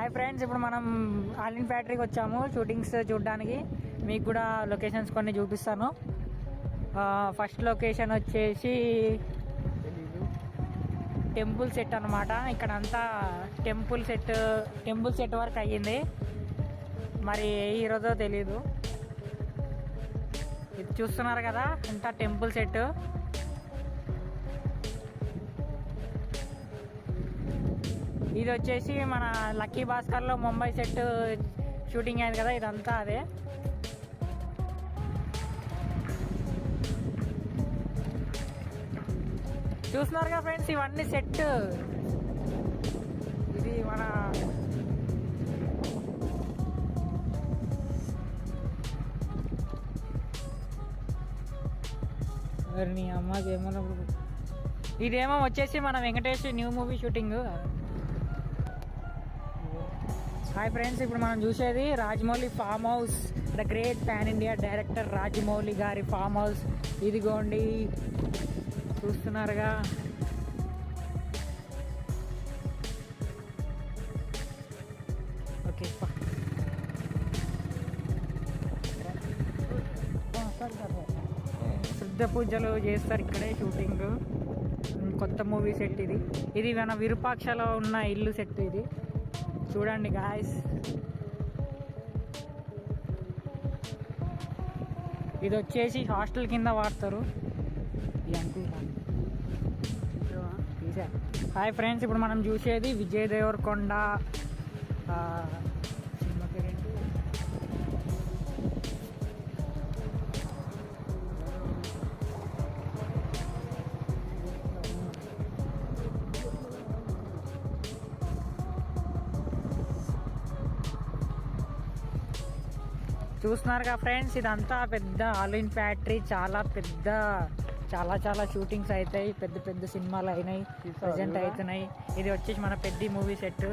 Hi friends, ఇప్పుడు మనం all in ఫ్యాక్టరీకి వచ్చాము షూటింగ్స్ చూడడానికి. మీకు కూడా లొకేషన్స్ కొన్ని చూపిస్తాను. ఫస్ట్ లొకేషన్ వచ్చేసి టెంపుల్ సెట్ అనమాట. ఇక్కడ అంతా టెంపుల్ సెట్ వర్క్ అయ్యింది. మరి ఏ హీరోదో తెలీదు. ఇది చూస్తున్నారు కదా, అంతా టెంపుల్ సెట్. ఇది వచ్చేసి మన లక్కీ భాస్కర్లో ముంబై సెట్ షూటింగ్ అయింది కదా, ఇదంతా అదే. చూస్తున్నారు కదా ఫ్రెండ్స్, ఇవన్నీ సెట్. ఇది మన అమ్మకి ఏమన్నా. ఇదేమో వచ్చేసి మన Venkatesh new movie shooting. Hi friends, ఇప్పుడు మనం చూసేది Rajamouli farm house. The great pan India director Rajamouli గారి ఫామ్ హౌస్. ఇదిగోండి, చూస్తున్నారుగా. ఓకే, శుద్ధ పూజలు చేస్తారు ఇక్కడే షూటింగ్. కొత్త మూవీ సెట్ ఇది. ఇది మన విరూపాక్షలో ఉన్న ఇల్లు సెట్ ఇది. చూడండి గాయస్, ఇది వచ్చేసి హాస్టల్ కింద వాడతారు. హాయ్ ఫ్రెండ్స్, ఇప్పుడు మనం చూసేది విజయ్ దేవరకొండ సినిమా పేరేంటి, చూస్తున్నారుగా ఫ్రెండ్స్. ఇదంతా పెద్ద ఆలిన్ ఫ్యాక్టరీ. చాలా పెద్ద, చాలా షూటింగ్స్ అవుతాయి. పెద్ద సినిమాలు అయినాయి, ప్రజెంట్ అవుతున్నాయి. ఇది వచ్చేసి మన పెద్ద మూవీ సెట్.